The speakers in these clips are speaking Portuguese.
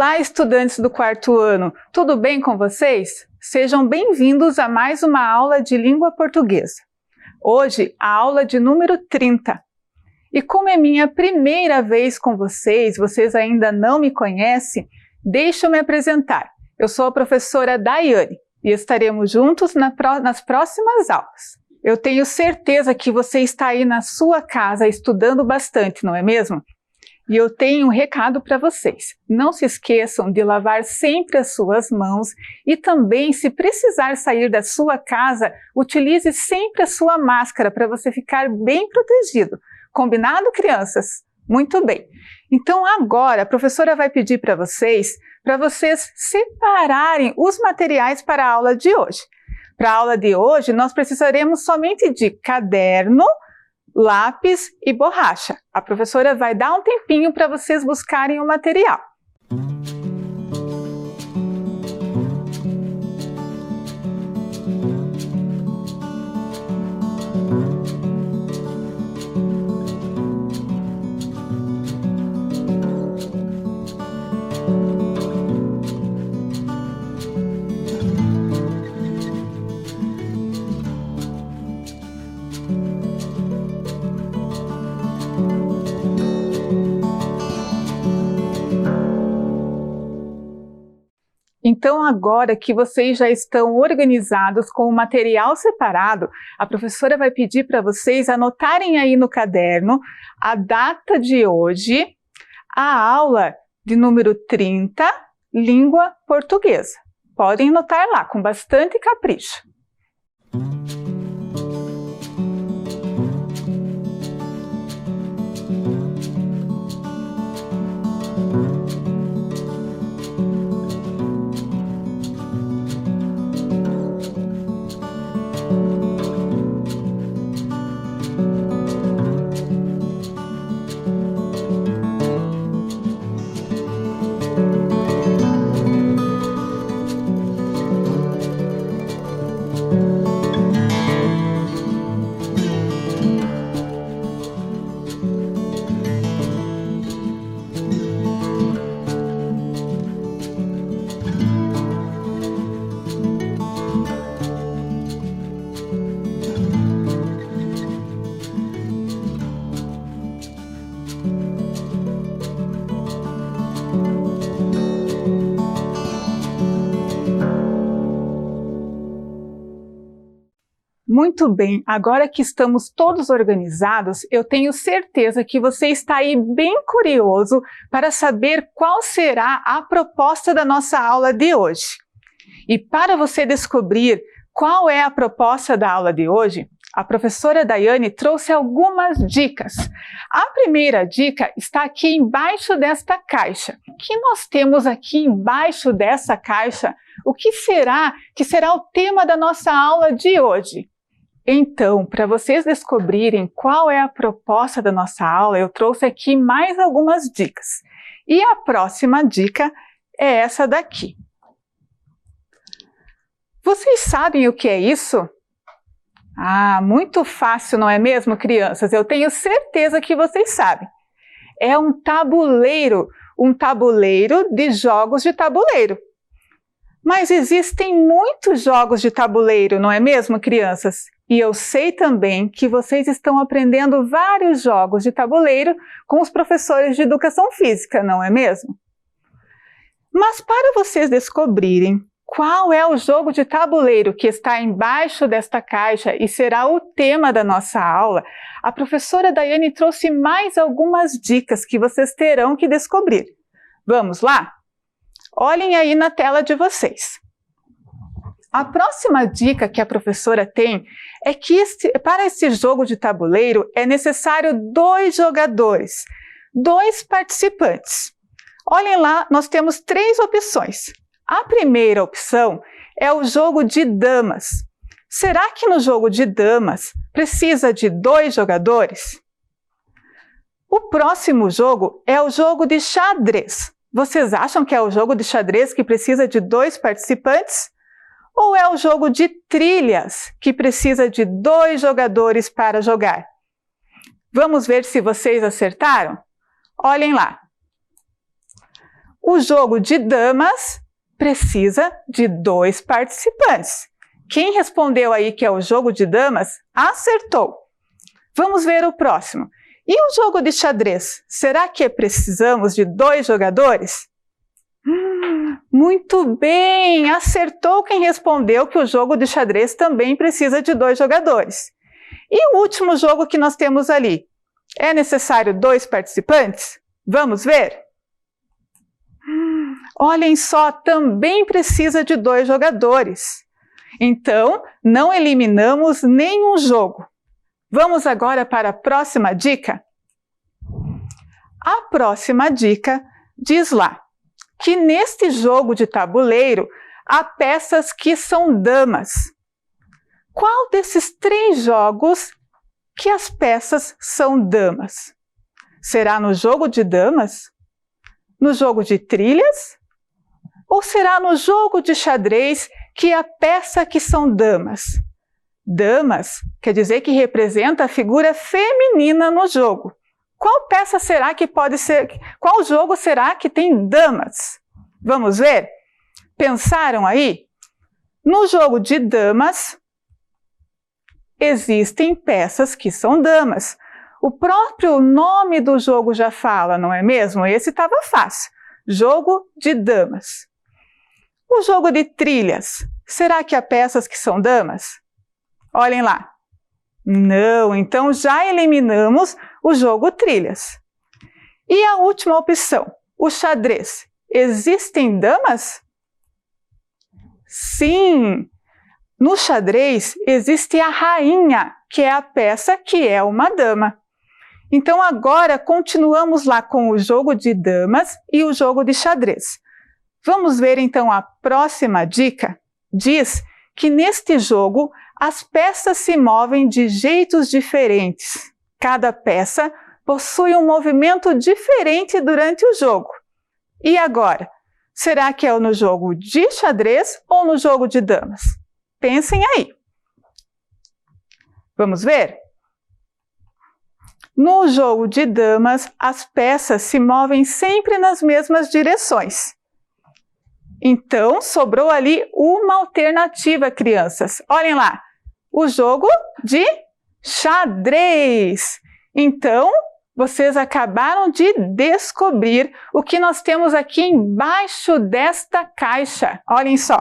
Olá, estudantes do quarto ano, tudo bem com vocês? Sejam bem-vindos a mais uma aula de língua portuguesa. Hoje, a aula de número 30. E como é minha primeira vez com vocês ainda não me conhecem, deixa eu me apresentar. Eu sou a professora Daiane e estaremos juntos nas próximas aulas. Eu tenho certeza que você está aí na sua casa estudando bastante, não é mesmo? E eu tenho um recado para vocês. Não se esqueçam de lavar sempre as suas mãos e também, se precisar sair da sua casa, utilize sempre a sua máscara para você ficar bem protegido. Combinado, crianças? Muito bem. Então agora a professora vai pedir para vocês separarem os materiais para a aula de hoje. Para a aula de hoje nós precisaremos somente de caderno, lápis e borracha. A professora vai dar um tempinho para vocês buscarem o material. Então, agora que vocês já estão organizados com o material separado, a professora vai pedir para vocês anotarem aí no caderno a data de hoje, a aula de número 30, língua portuguesa. Podem anotar lá com bastante capricho. Muito bem, agora que estamos todos organizados, eu tenho certeza que você está aí bem curioso para saber qual será a proposta da nossa aula de hoje. E para você descobrir qual é a proposta da aula de hoje, a professora Daiane trouxe algumas dicas. A primeira dica está aqui embaixo desta caixa. O que nós temos aqui embaixo dessa caixa? O que será o tema da nossa aula de hoje? Então, para vocês descobrirem qual é a proposta da nossa aula, eu trouxe aqui mais algumas dicas. E a próxima dica é essa daqui. Vocês sabem o que é isso? Ah, muito fácil, não é mesmo, crianças? Eu tenho certeza que vocês sabem. É um tabuleiro de jogos de tabuleiro. Mas existem muitos jogos de tabuleiro, não é mesmo, crianças? E eu sei também que vocês estão aprendendo vários jogos de tabuleiro com os professores de educação física, não é mesmo? Mas para vocês descobrirem qual é o jogo de tabuleiro que está embaixo desta caixa e será o tema da nossa aula, a professora Daiane trouxe mais algumas dicas que vocês terão que descobrir. Vamos lá? Olhem aí na tela de vocês. A próxima dica que a professora tem é que para esse jogo de tabuleiro é necessário 2 jogadores, 2 participantes. Olhem lá, nós temos 3 opções. A primeira opção é o jogo de damas. Será que no jogo de damas precisa de 2 jogadores? O próximo jogo é o jogo de xadrez. Vocês acham que é o jogo de xadrez que precisa de 2 participantes? Ou é o jogo de trilhas, que precisa de 2 jogadores para jogar? Vamos ver se vocês acertaram? Olhem lá. O jogo de damas precisa de 2 participantes. Quem respondeu aí que é o jogo de damas, acertou. Vamos ver o próximo. E o jogo de xadrez? Será que precisamos de 2 jogadores? Muito bem! Acertou quem respondeu que o jogo de xadrez também precisa de 2 jogadores. E o último jogo que nós temos ali? É necessário 2 participantes? Vamos ver? Olhem só, também precisa de 2 jogadores. Então, não eliminamos nenhum jogo. Vamos agora para a próxima dica? A próxima dica diz lá que neste jogo de tabuleiro há peças que são damas. Qual desses 3 jogos que as peças são damas? Será no jogo de damas? No jogo de trilhas? Ou será no jogo de xadrez que a peça que são damas? Damas quer dizer que representa a figura feminina no jogo. Qual peça será que pode ser? Qual jogo será que tem damas? Vamos ver? Pensaram aí? No jogo de damas, existem peças que são damas. O próprio nome do jogo já fala, não é mesmo? Esse estava fácil. Jogo de damas. O jogo de trilhas, será que há peças que são damas? Olhem lá. Não, então já eliminamos o jogo trilhas. E a última opção, o xadrez. Existem damas? Sim! No xadrez existe a rainha, que é a peça que é uma dama. Então agora continuamos lá com o jogo de damas e o jogo de xadrez. Vamos ver então a próxima dica? Diz que neste jogo as peças se movem de jeitos diferentes. Cada peça possui um movimento diferente durante o jogo. E agora? Será que é no jogo de xadrez ou no jogo de damas? Pensem aí. Vamos ver? No jogo de damas, as peças se movem sempre nas mesmas direções. Então, sobrou ali uma alternativa, crianças. Olhem lá, o jogo de xadrez. Então, vocês acabaram de descobrir o que nós temos aqui embaixo desta caixa. Olhem só.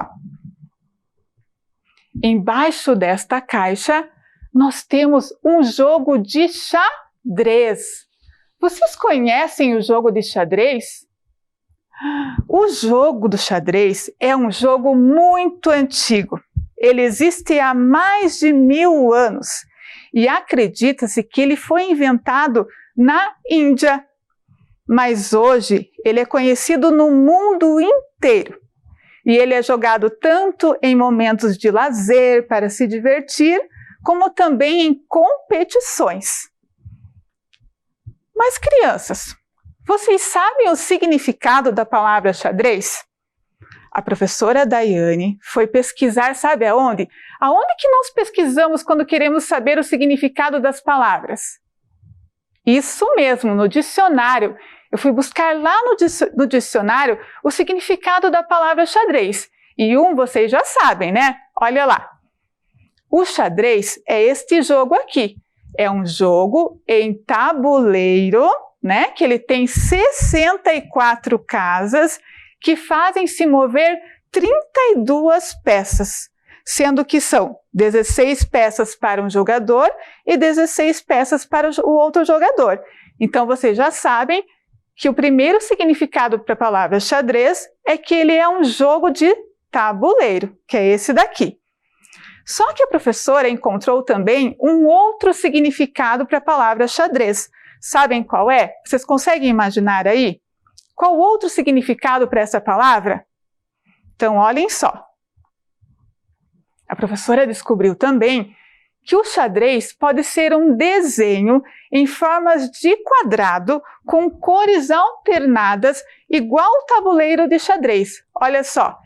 Embaixo desta caixa, nós temos um jogo de xadrez. Vocês conhecem o jogo de xadrez? O jogo do xadrez é um jogo muito antigo. Ele existe há mais de 1000 anos e acredita-se que ele foi inventado na Índia. Mas hoje ele é conhecido no mundo inteiro. E ele é jogado tanto em momentos de lazer para se divertir, como também em competições. Mas crianças, vocês sabem o significado da palavra xadrez? A professora Daiane foi pesquisar, sabe aonde? Aonde que nós pesquisamos quando queremos saber o significado das palavras? Isso mesmo, no dicionário. Eu fui buscar lá no dicionário o significado da palavra xadrez. E vocês já sabem, né? Olha lá. O xadrez é este jogo aqui. É um jogo em tabuleiro, né? Que ele tem 64 casas que fazem se mover 32 peças, sendo que são 16 peças para um jogador e 16 peças para o outro jogador. Então, vocês já sabem que o primeiro significado para a palavra xadrez é que ele é um jogo de tabuleiro, que é esse daqui. Só que a professora encontrou também um outro significado para a palavra xadrez. Sabem qual é? Vocês conseguem imaginar aí? Qual outro significado para essa palavra? Então, olhem só. A professora descobriu também que o xadrez pode ser um desenho em formas de quadrado com cores alternadas, igual o tabuleiro de xadrez. Olha só.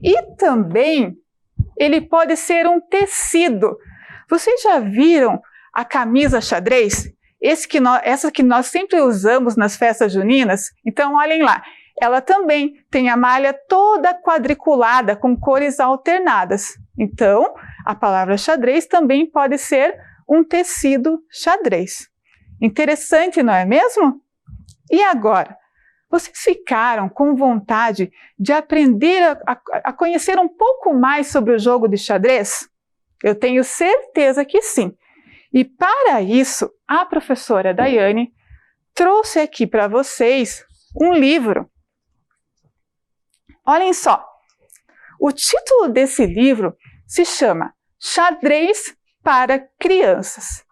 E também ele pode ser um tecido. Vocês já viram a camisa xadrez? Essa que nós sempre usamos nas festas juninas? Então, olhem lá. ela também tem a malha toda quadriculada com cores alternadas. Então, a palavra xadrez também pode ser um tecido xadrez. Interessante, não é mesmo? E agora? Vocês ficaram com vontade de aprender a conhecer um pouco mais sobre o jogo de xadrez? Eu tenho certeza que sim. E para isso, a professora Daiane trouxe aqui para vocês um livro. Olhem só, o título desse livro se chama Xadrez para Crianças.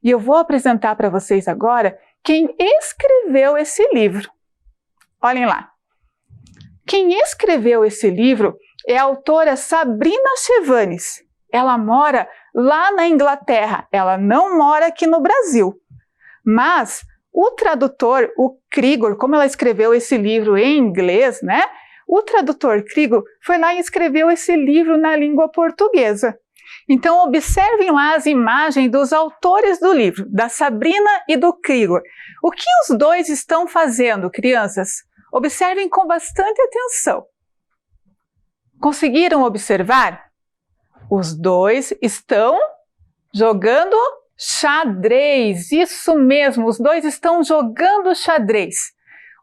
E eu vou apresentar para vocês agora quem escreveu esse livro. Olhem lá. Quem escreveu esse livro é a autora Sabrina Chevanes. Ela mora lá na Inglaterra, ela não mora aqui no Brasil. Mas o tradutor, o Krigor, como ela escreveu esse livro em inglês, né? O tradutor Krigor foi lá e escreveu esse livro na língua portuguesa. Então observem lá as imagens dos autores do livro, da Sabrina e do Krigor. O que os dois estão fazendo, crianças? Observem com bastante atenção. Conseguiram observar? Os dois estão jogando xadrez. Isso mesmo, os dois estão jogando xadrez.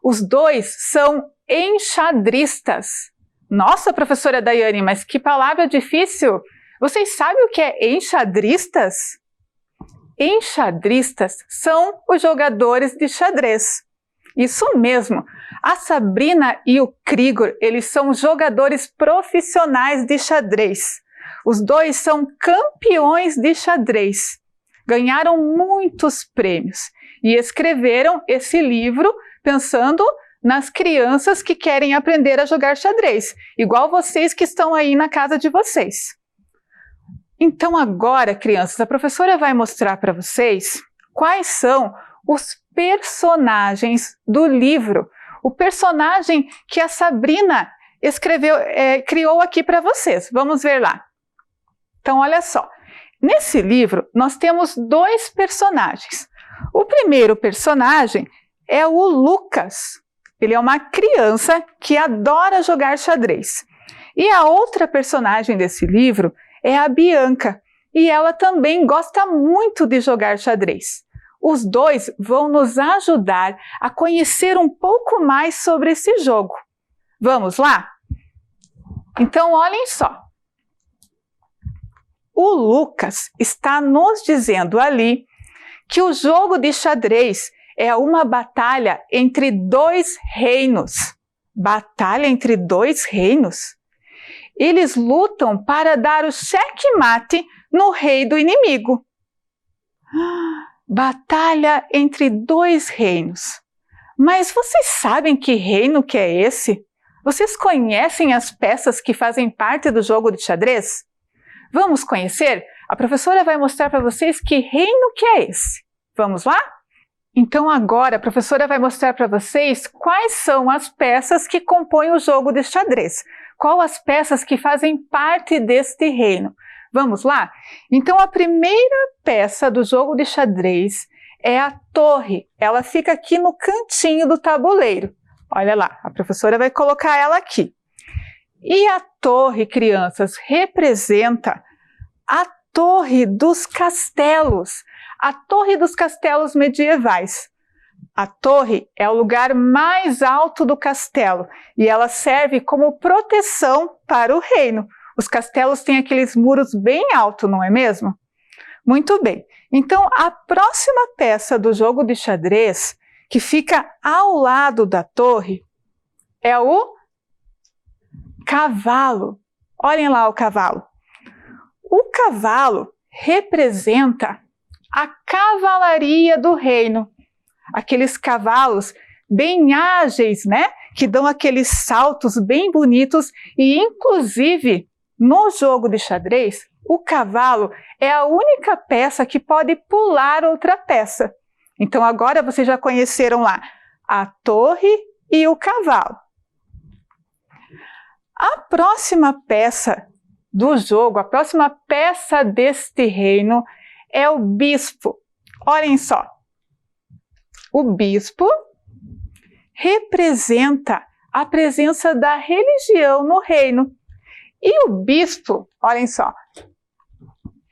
Os dois são enxadristas. Nossa, professora Daiane, mas que palavra difícil! Vocês sabem o que é enxadristas? Enxadristas são os jogadores de xadrez. Isso mesmo, a Sabrina e o Krigor, eles são jogadores profissionais de xadrez. Os dois são campeões de xadrez. Ganharam muitos prêmios e escreveram esse livro pensando nas crianças que querem aprender a jogar xadrez, igual vocês que estão aí na casa de vocês. Então agora, crianças, a professora vai mostrar para vocês quais são os personagens do livro. O personagem que a Sabrina criou aqui para vocês. Vamos ver lá. Então, olha só. Nesse livro, nós temos dois personagens. O primeiro personagem é o Lucas. Ele é uma criança que adora jogar xadrez. E a outra personagem desse livro é a Bianca. E ela também gosta muito de jogar xadrez. Os dois vão nos ajudar a conhecer um pouco mais sobre esse jogo. Vamos lá? Então, olhem só. O Lucas está nos dizendo ali que o jogo de xadrez é uma batalha entre dois reinos. Batalha entre dois reinos? Eles lutam para dar o xeque-mate no rei do inimigo. Batalha entre dois reinos. Mas vocês sabem que reino que é esse? Vocês conhecem as peças que fazem parte do jogo de xadrez? Vamos conhecer? A professora vai mostrar para vocês que reino que é esse. Vamos lá? Então agora a professora vai mostrar para vocês quais são as peças que compõem o jogo de xadrez. Quais as peças que fazem parte deste reino. Vamos lá? Então a primeira peça do jogo de xadrez é a torre. Ela fica aqui no cantinho do tabuleiro. Olha lá, a professora vai colocar ela aqui. E a torre, crianças, representa a torre dos castelos. A torre dos castelos medievais. A torre é o lugar mais alto do castelo e ela serve como proteção para o reino. Os castelos têm aqueles muros bem altos, não é mesmo? Muito bem. Então, a próxima peça do jogo de xadrez, que fica ao lado da torre, é o cavalo. Olhem lá o cavalo. O cavalo representa a cavalaria do reino. Aqueles cavalos bem ágeis, né? Que dão aqueles saltos bem bonitos e, inclusive, no jogo de xadrez, o cavalo é a única peça que pode pular outra peça. Então agora vocês já conheceram lá a torre e o cavalo. A próxima peça do jogo, a próxima peça deste reino é o bispo. Olhem só. O bispo representa a presença da religião no reino. E o bispo, olhem só,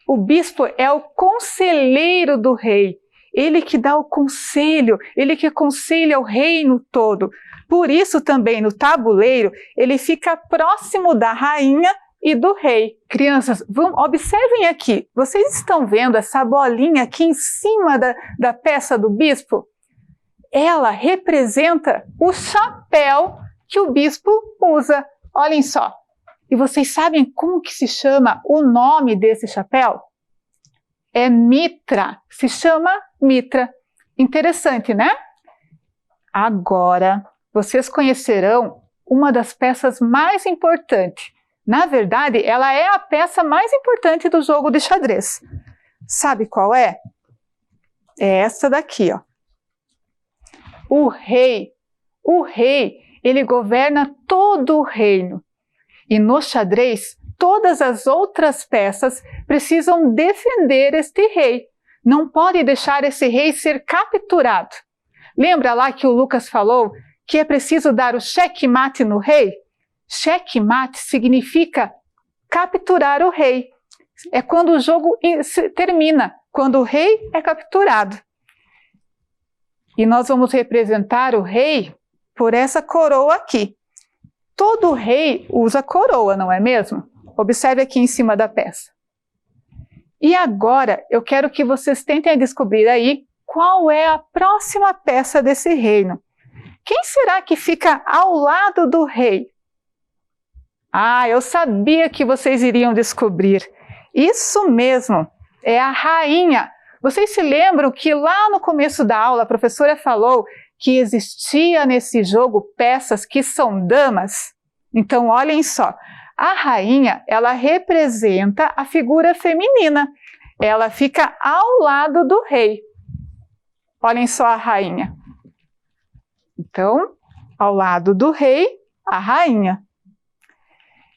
o bispo é o conselheiro do rei, ele que dá o conselho, ele que aconselha o reino todo. Por isso também no tabuleiro ele fica próximo da rainha e do rei. Crianças, observem aqui, vocês estão vendo essa bolinha aqui em cima da peça do bispo? Ela representa o chapéu que o bispo usa, olhem só. E vocês sabem como que se chama o nome desse chapéu? É mitra, se chama mitra. Interessante, né? Agora, vocês conhecerão uma das peças mais importantes. Na verdade, ela é a peça mais importante do jogo de xadrez. Sabe qual é? É essa daqui, ó. O rei, ele governa todo o reino. E no xadrez, todas as outras peças precisam defender este rei. Não pode deixar esse rei ser capturado. Lembra lá que o Lucas falou que é preciso dar o checkmate no rei? Checkmate significa capturar o rei. É quando o jogo termina, quando o rei é capturado. E nós vamos representar o rei por essa coroa aqui. Todo rei usa coroa, não é mesmo? Observe aqui em cima da peça. E agora eu quero que vocês tentem descobrir aí qual é a próxima peça desse reino. Quem será que fica ao lado do rei? Ah, eu sabia que vocês iriam descobrir. Isso mesmo, é a rainha. Vocês se lembram que lá no começo da aula a professora falou que existia nesse jogo peças que são damas? Então, olhem só, a rainha, ela representa a figura feminina. Ela fica ao lado do rei. Olhem só a rainha. Então, ao lado do rei, a rainha.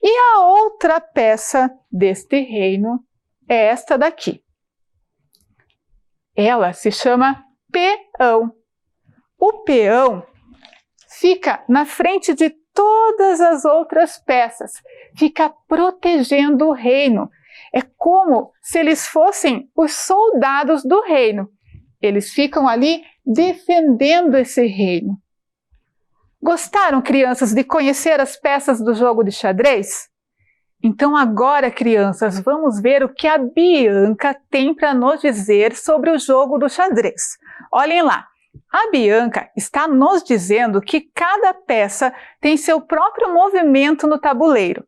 E a outra peça deste reino é esta daqui. Ela se chama peão. O peão fica na frente de todas as outras peças, fica protegendo o reino. É como se eles fossem os soldados do reino. Eles ficam ali defendendo esse reino. Gostaram, crianças, de conhecer as peças do jogo de xadrez? Então agora, crianças, vamos ver o que a Bianca tem para nos dizer sobre o jogo do xadrez. Olhem lá. A Bianca está nos dizendo que cada peça tem seu próprio movimento no tabuleiro.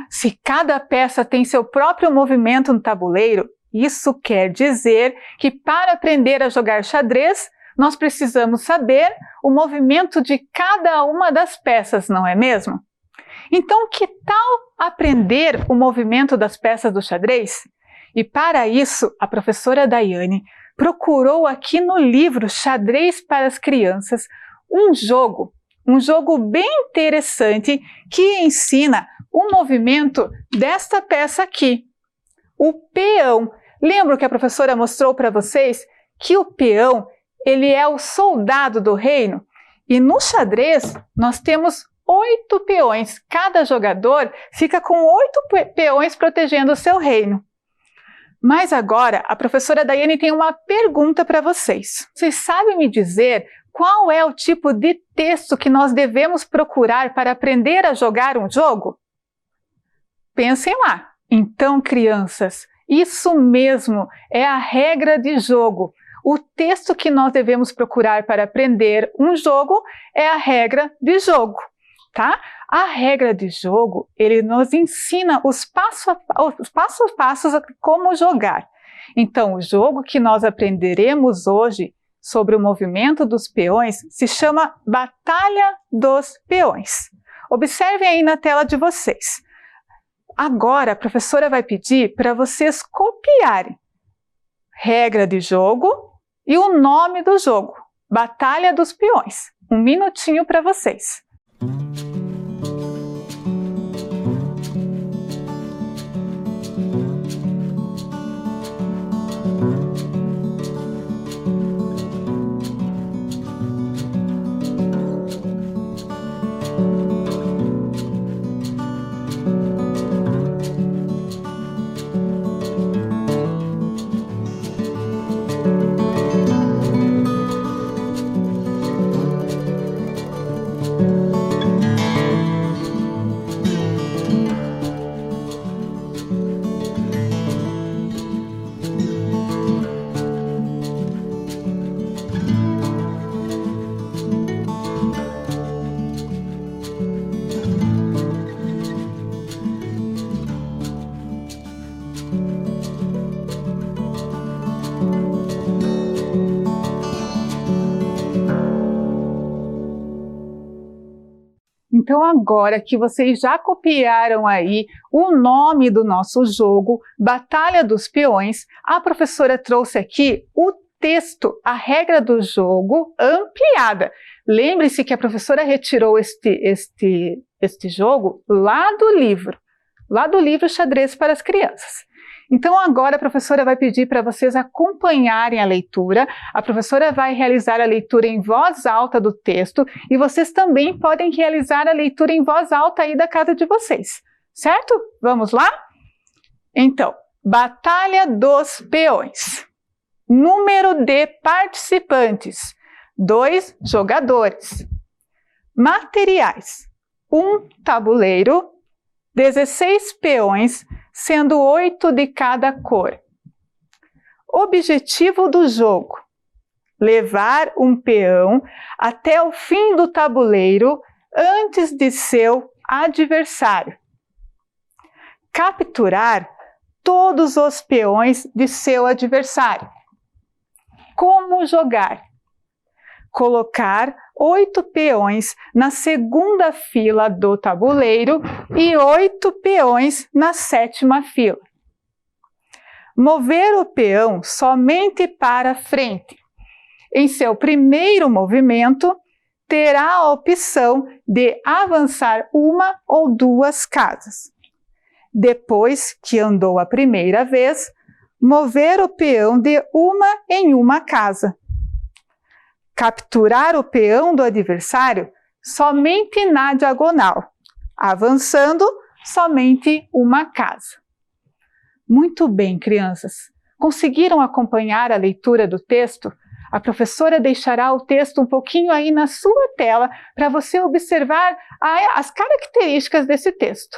Se cada peça tem seu próprio movimento no tabuleiro, isso quer dizer que para aprender a jogar xadrez, nós precisamos saber o movimento de cada uma das peças, não é mesmo? Então, que tal aprender o movimento das peças do xadrez? E para isso, a professora Daiane procurou aqui no livro Xadrez para as Crianças um jogo bem interessante que ensina o movimento desta peça aqui, o peão. Lembra que a professora mostrou para vocês que o peão, ele é o soldado do reino? E no xadrez nós temos 8 peões. Cada jogador fica com 8 peões protegendo o seu reino. Mas agora a professora Daiane tem uma pergunta para vocês. Vocês sabem me dizer qual é o tipo de texto que nós devemos procurar para aprender a jogar um jogo? Pensem lá. Então, crianças, isso mesmo é a regra de jogo. O texto que nós devemos procurar para aprender um jogo é a regra de jogo, tá? A regra de jogo, ele nos ensina os passos a passos como jogar. Então, o jogo que nós aprenderemos hoje sobre o movimento dos peões se chama Batalha dos Peões. Observem aí na tela de vocês. Agora, a professora vai pedir para vocês copiarem regra de jogo e o nome do jogo, Batalha dos Peões. Um minutinho para vocês. Então agora que vocês já copiaram aí o nome do nosso jogo, Batalha dos Peões, a professora trouxe aqui o texto, a regra do jogo ampliada. Lembre-se que a professora retirou este jogo lá do livro Xadrez para as Crianças. Então agora a professora vai pedir para vocês acompanharem a leitura, a professora vai realizar a leitura em voz alta do texto e vocês também podem realizar a leitura em voz alta aí da casa de vocês, certo? Vamos lá? Então, Batalha dos Peões. Número de participantes, 2 jogadores. Materiais, 1 tabuleiro, 16 peões, sendo 8 de cada cor. Objetivo do jogo: levar um peão até o fim do tabuleiro antes de seu adversário. Capturar todos os peões de seu adversário. Como jogar? Colocar 8 peões na segunda fila do tabuleiro e 8 peões na 7ª fila. Mover o peão somente para frente. Em seu primeiro movimento, terá a opção de avançar 1 ou 2 casas. Depois que andou a primeira vez, mover o peão de 1 em 1 casa. Capturar o peão do adversário somente na diagonal, avançando somente 1 casa. Muito bem, crianças. Conseguiram acompanhar a leitura do texto? A professora deixará o texto um pouquinho aí na sua tela para você observar as características desse texto.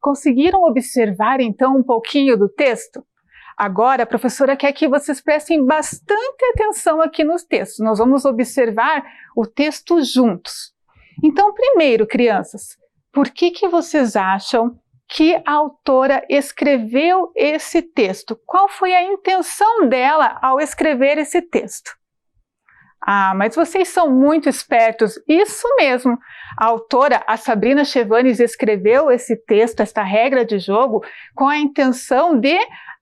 Conseguiram observar então um pouquinho do texto? Agora a professora quer que vocês prestem bastante atenção aqui nos textos. Nós vamos observar o texto juntos. Então, primeiro, crianças, por que vocês acham que a autora escreveu esse texto? Qual foi a intenção dela ao escrever esse texto? Ah, mas vocês são muito espertos. Isso mesmo. A autora, a Sabrina Chevanes, escreveu esse texto, esta regra de jogo, com a intenção de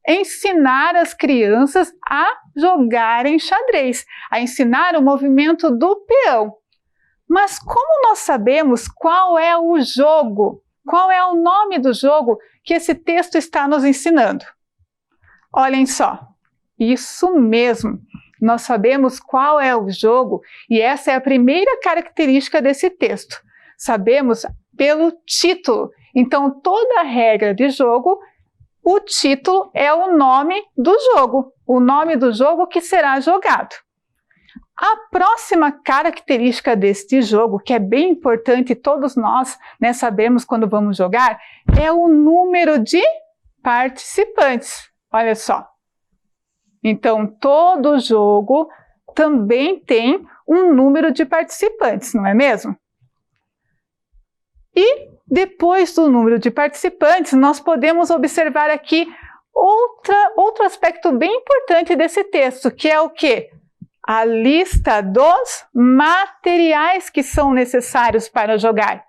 ensinar as crianças a jogarem xadrez, a ensinar o movimento do peão. Mas como nós sabemos qual é o jogo, qual é o nome do jogo que esse texto está nos ensinando? Olhem só, isso mesmo. Nós sabemos qual é o jogo e essa é a primeira característica desse texto. Sabemos pelo título. Então, toda regra de jogo, o título é o nome do jogo, o nome do jogo que será jogado. A próxima característica deste jogo, que é bem importante, todos nós sabemos quando vamos jogar, é o número de participantes. Olha só. Então, todo jogo também tem um número de participantes, não é mesmo? E depois do número de participantes, nós podemos observar aqui outro aspecto bem importante desse texto, que é o quê? A lista dos materiais que são necessários para jogar.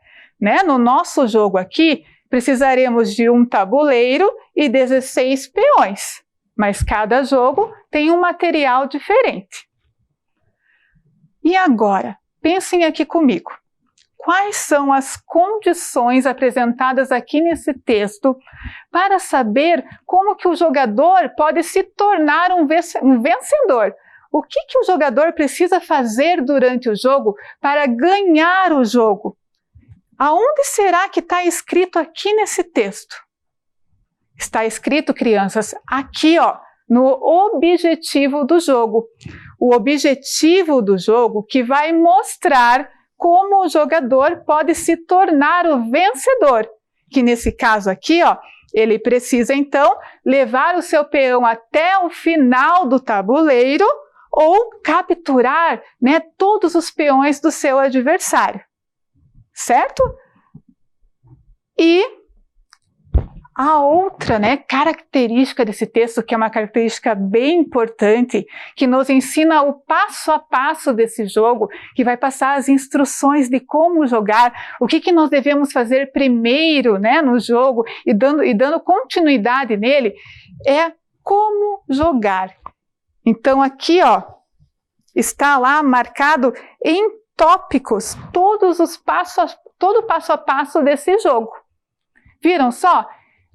No nosso jogo aqui, precisaremos de um tabuleiro e 16 peões. Mas cada jogo tem um material diferente. E agora, pensem aqui comigo. quais são as condições apresentadas aqui nesse texto para saber como que o jogador pode se tornar um vencedor. O que o jogador precisa fazer durante o jogo para ganhar o jogo? Aonde será que está escrito aqui nesse texto? Está escrito, crianças, aqui, ó, no objetivo do jogo. O objetivo do jogo que vai mostrar como o jogador pode se tornar o vencedor. Que nesse caso aqui, ó, ele precisa então levar o seu peão até o final do tabuleiro ou capturar, né, todos os peões do seu adversário. Certo? E a outra, né, característica desse texto, que é uma característica bem importante, que nos ensina o passo a passo desse jogo, que vai passar as instruções de como jogar, o que nós devemos fazer primeiro, né, no jogo e dando continuidade nele, é como jogar. Então aqui, ó, está lá marcado em tópicos todo o passo a passo desse jogo. Viram só?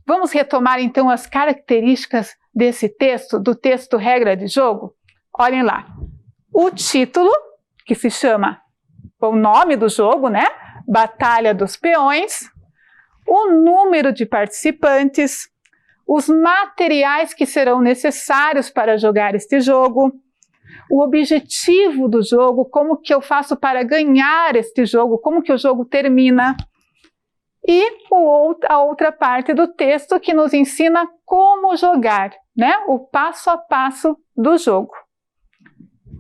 Vamos retomar então as características desse texto, do texto regra de jogo? Olhem lá. O título, que se chama o nome do jogo, né? Batalha dos Peões. O número de participantes. Os materiais que serão necessários para jogar este jogo. O objetivo do jogo, como que eu faço para ganhar este jogo, como que o jogo termina. E a outra parte do texto que nos ensina como jogar, né? O passo a passo do jogo.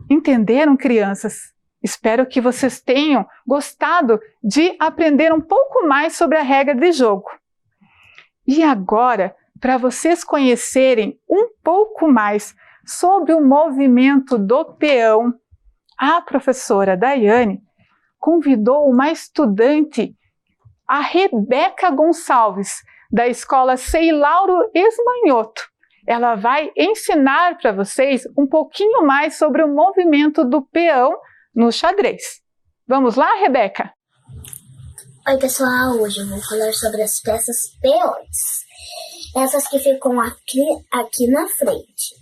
Entenderam, crianças? Espero que vocês tenham gostado de aprender um pouco mais sobre a regra de jogo. E agora, para vocês conhecerem um pouco mais sobre o movimento do peão, a professora Daiane convidou uma estudante, a Rebeca Gonçalves, da escola Sei Lauro Esmanhoto. Ela vai ensinar para vocês um pouquinho mais sobre o movimento do peão no xadrez. Vamos lá, Rebeca? Oi, pessoal! Hoje eu vou falar sobre as peças peões. Essas que ficam aqui na frente.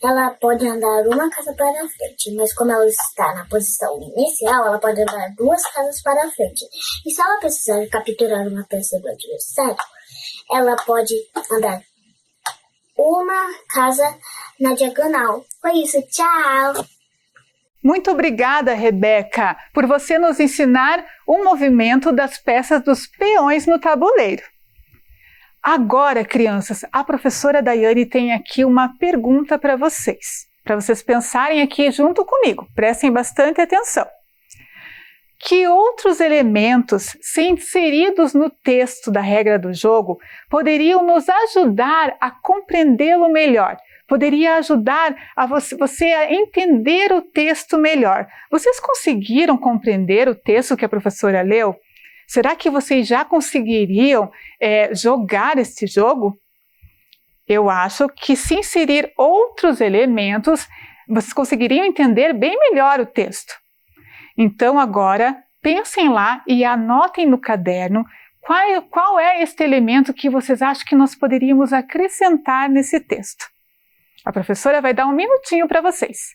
Ela pode andar uma casa para frente, mas como ela está na posição inicial, ela pode andar 2 casas para frente. E se ela precisar capturar uma peça do adversário, ela pode andar uma casa na diagonal. Foi isso, tchau! Muito obrigada, Rebeca, por você nos ensinar o movimento das peças dos peões no tabuleiro. Agora, crianças, a professora Daiane tem aqui uma pergunta para vocês pensarem aqui junto comigo. Prestem bastante atenção. Que outros elementos, se inseridos no texto da regra do jogo, poderiam nos ajudar a compreendê-lo melhor? Poderia ajudar a você a entender o texto melhor. Vocês conseguiram compreender o texto que a professora leu? Será que vocês já conseguiriam jogar este jogo? Eu acho que se inserir outros elementos, vocês conseguiriam entender bem melhor o texto. Então agora, pensem lá e anotem no caderno qual é este elemento que vocês acham que nós poderíamos acrescentar nesse texto. A professora vai dar um minutinho para vocês.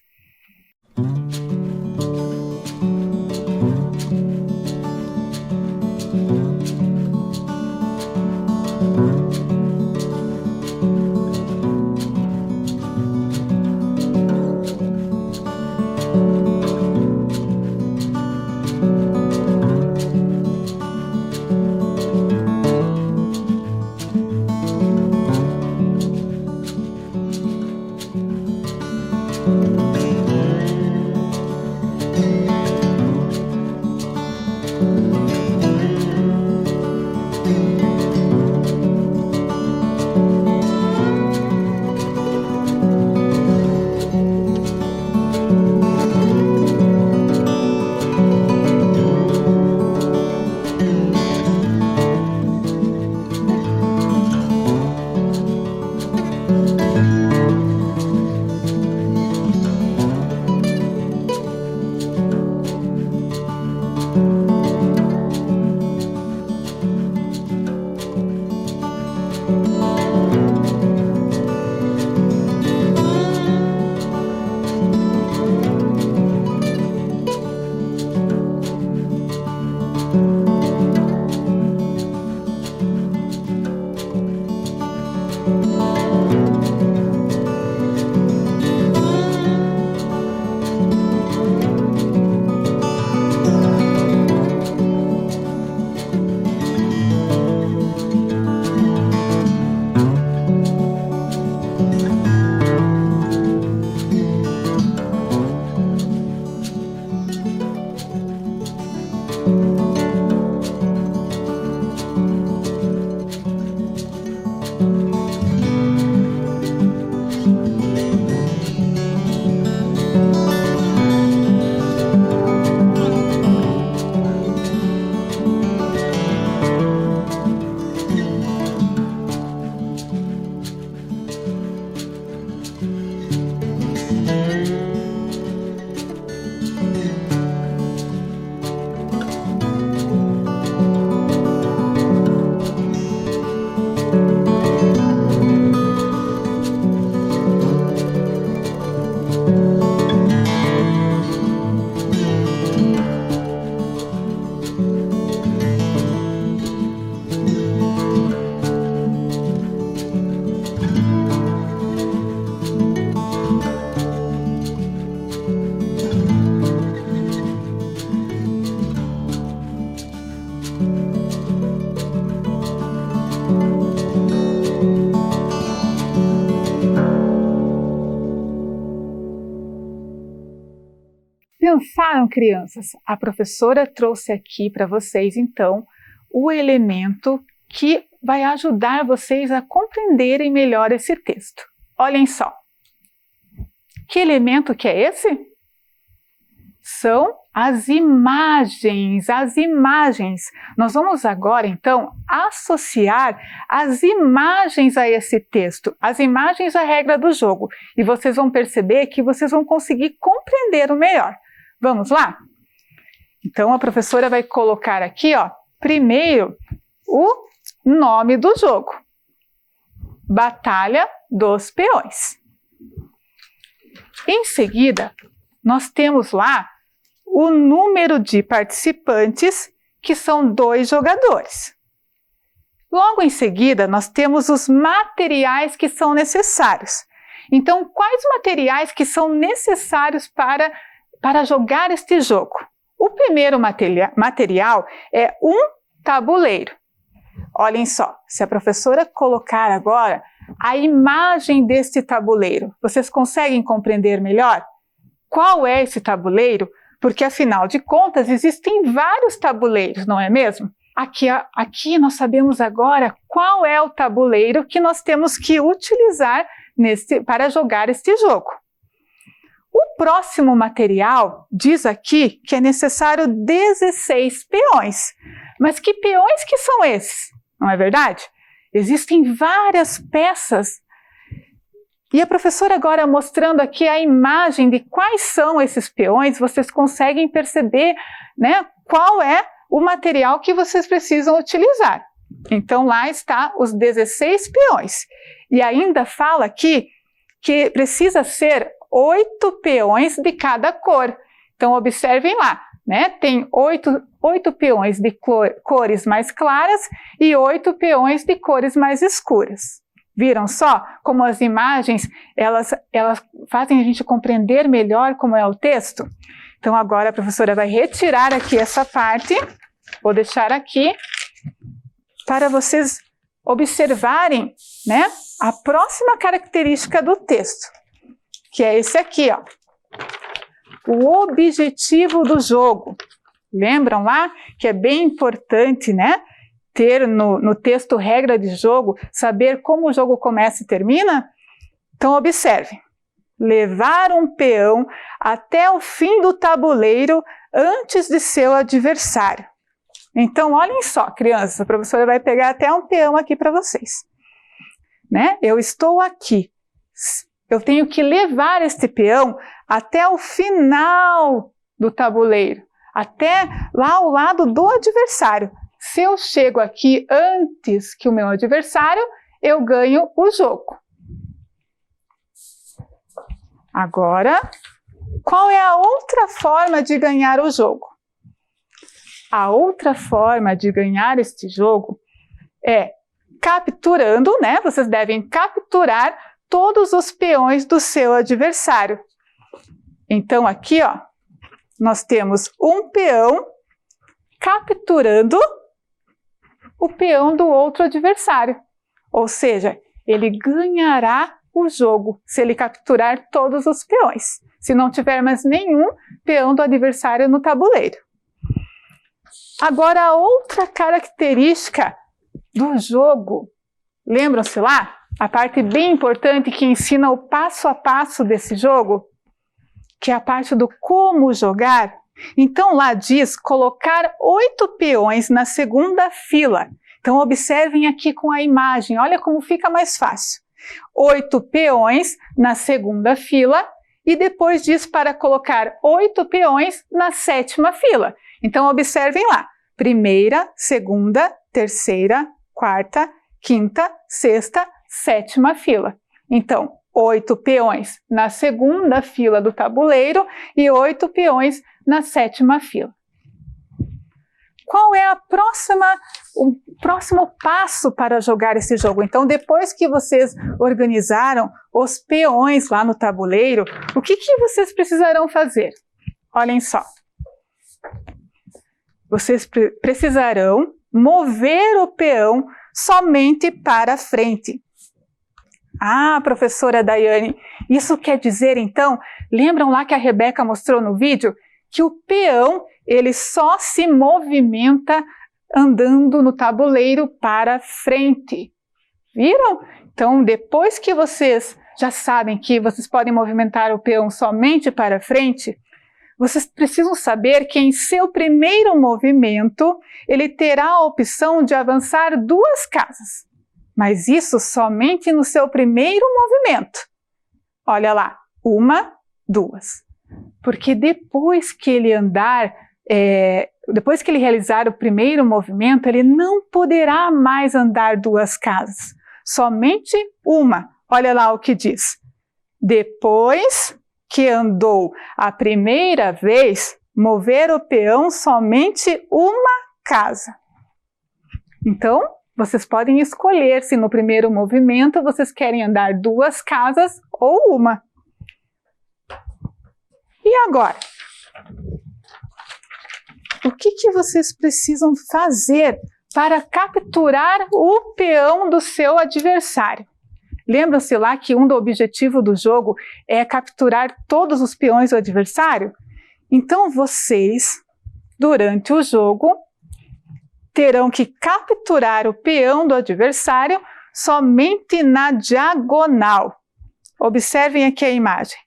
Pensaram, crianças? A professora trouxe aqui para vocês, então, o elemento que vai ajudar vocês a compreenderem melhor esse texto. Olhem só. Que elemento que é esse? São as imagens, as imagens. Nós vamos agora, então, associar as imagens a esse texto, as imagens à regra do jogo. E vocês vão perceber que vocês vão conseguir compreender o melhor. Vamos lá? Então, a professora vai colocar aqui, ó, primeiro, o nome do jogo. Batalha dos Peões. Em seguida, nós temos lá o número de participantes, que são 2 jogadores. Logo em seguida, nós temos os materiais que são necessários. Então, quais materiais que são necessários para jogar este jogo? O primeiro material é um tabuleiro. Olhem só, se a professora colocar agora a imagem deste tabuleiro, vocês conseguem compreender melhor? Qual é esse tabuleiro? Porque, afinal de contas, existem vários tabuleiros, não é mesmo? Aqui nós sabemos agora qual é o tabuleiro que nós temos que utilizar para jogar este jogo. O próximo material diz aqui que é necessário 16 peões. Mas que peões que são esses? Não é verdade? Existem várias peças. E a professora agora mostrando aqui a imagem de quais são esses peões, vocês conseguem perceber, né, qual é o material que vocês precisam utilizar. Então lá está os 16 peões. E ainda fala aqui que precisa ser 8 peões de cada cor. Então observem lá, né? Tem 8 peões de cores mais claras e 8 peões de cores mais escuras. Viram só como as imagens, elas fazem a gente compreender melhor como é o texto? Então agora a professora vai retirar aqui essa parte, vou deixar aqui, para vocês observarem, né, a próxima característica do texto, que é esse aqui, ó. O objetivo do jogo. Lembram lá que é bem importante, né, ter no texto regra de jogo, saber como o jogo começa e termina? Então observe. Levar um peão até o fim do tabuleiro antes de seu adversário. Então olhem só, crianças, a professora vai pegar até um peão aqui para vocês. Né? Eu estou aqui. Eu tenho que levar este peão até o final do tabuleiro, até lá ao lado do adversário. Se eu chego aqui antes que o meu adversário, eu ganho o jogo. Agora, qual é a outra forma de ganhar o jogo? A outra forma de ganhar este jogo é capturando, né? Vocês devem capturar todos os peões do seu adversário. Então aqui, ó, nós temos um peão capturando o peão do outro adversário. Ou seja, ele ganhará o jogo se ele capturar todos os peões. Se não tiver mais nenhum peão do adversário no tabuleiro. Agora, a outra característica do jogo, lembram-se lá? A parte bem importante que ensina o passo a passo desse jogo, que é a parte do como jogar. Então lá diz colocar 8 peões na segunda fila. Então observem aqui com a imagem, olha como fica mais fácil. 8 peões na segunda fila e depois diz para colocar 8 peões na 7ª fila. Então observem lá, primeira, segunda, terceira, quarta, quinta, sexta, 7ª fila. Então 8 peões na segunda fila do tabuleiro e 8 peões na 7ª fila. Qual é o próximo passo para jogar esse jogo? Então, depois que vocês organizaram os peões lá no tabuleiro, o que vocês precisarão fazer? Olhem só. Vocês precisarão mover o peão somente para frente. Ah, professora Daiane, isso quer dizer então, lembram lá que a Rebeca mostrou no vídeo que o peão ele só se movimenta andando no tabuleiro para frente. Viram? Então, depois que vocês já sabem que vocês podem movimentar o peão somente para frente, vocês precisam saber que em seu primeiro movimento, ele terá a opção de avançar 2 casas. Mas isso somente no seu primeiro movimento. Olha lá, 1, 2. Porque depois que ele depois que ele realizar o primeiro movimento, ele não poderá mais andar 2 casas. Somente 1. Olha lá o que diz. Depois que andou a primeira vez, mover o peão somente 1 casa. Então, vocês podem escolher se no primeiro movimento vocês querem andar 2 casas ou 1. E agora? O que vocês precisam fazer para capturar o peão do seu adversário? Lembram-se lá que um do objetivo do jogo é capturar todos os peões do adversário? Então vocês, durante o jogo, terão que capturar o peão do adversário somente na diagonal. Observem aqui a imagem.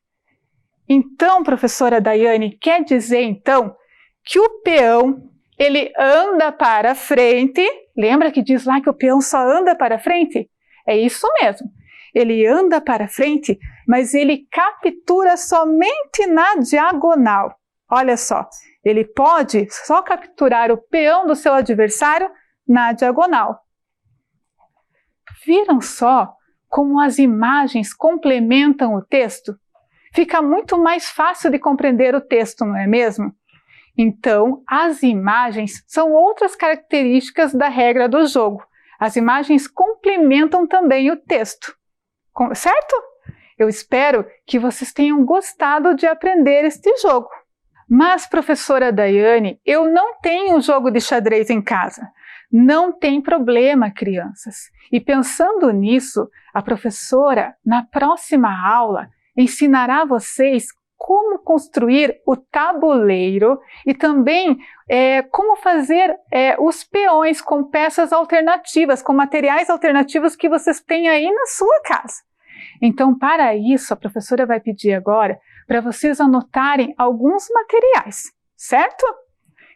Então, professora Daiane, quer dizer então que o peão ele anda para frente? Lembra que diz lá que o peão só anda para frente? É isso mesmo. Ele anda para frente, mas ele captura somente na diagonal. Olha só, ele pode só capturar o peão do seu adversário na diagonal. Viram só como as imagens complementam o texto? Fica muito mais fácil de compreender o texto, não é mesmo? Então, as imagens são outras características da regra do jogo. As imagens complementam também o texto. Certo? Eu espero que vocês tenham gostado de aprender este jogo. Mas, professora Daiane, eu não tenho jogo de xadrez em casa. Não tem problema, crianças. E pensando nisso, a professora, na próxima aula, ensinará vocês como construir o tabuleiro e também como fazer os peões com peças alternativas, com materiais alternativos que vocês têm aí na sua casa. Então, para isso, a professora vai pedir agora para vocês anotarem alguns materiais, certo?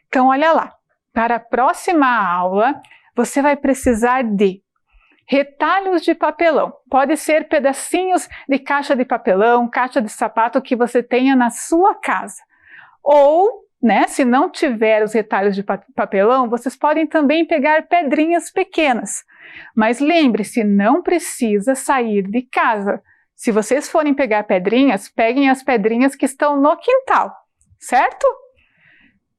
Então, olha lá, para a próxima aula, você vai precisar de retalhos de papelão. Pode ser pedacinhos de caixa de papelão, caixa de sapato que você tenha na sua casa. Ou, se não tiver os retalhos de papelão, vocês podem também pegar pedrinhas pequenas. Mas lembre-se, não precisa sair de casa. Se vocês forem pegar pedrinhas, peguem as pedrinhas que estão no quintal, certo?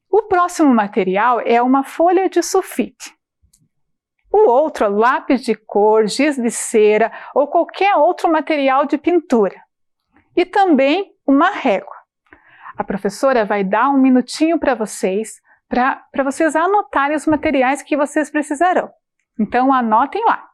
O próximo material é uma folha de sulfite. O outro, lápis de cor, giz de cera ou qualquer outro material de pintura. E também uma régua. A professora vai dar um minutinho para vocês anotarem os materiais que vocês precisarão. Então, anotem lá.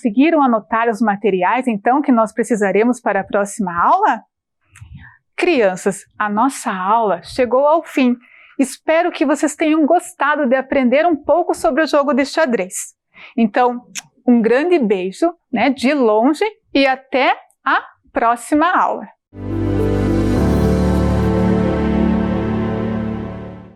conseguiram anotar os materiais, então, que nós precisaremos para a próxima aula? Crianças, a nossa aula chegou ao fim. Espero que vocês tenham gostado de aprender um pouco sobre o jogo de xadrez. Então, um grande beijo, de longe, e até a próxima aula.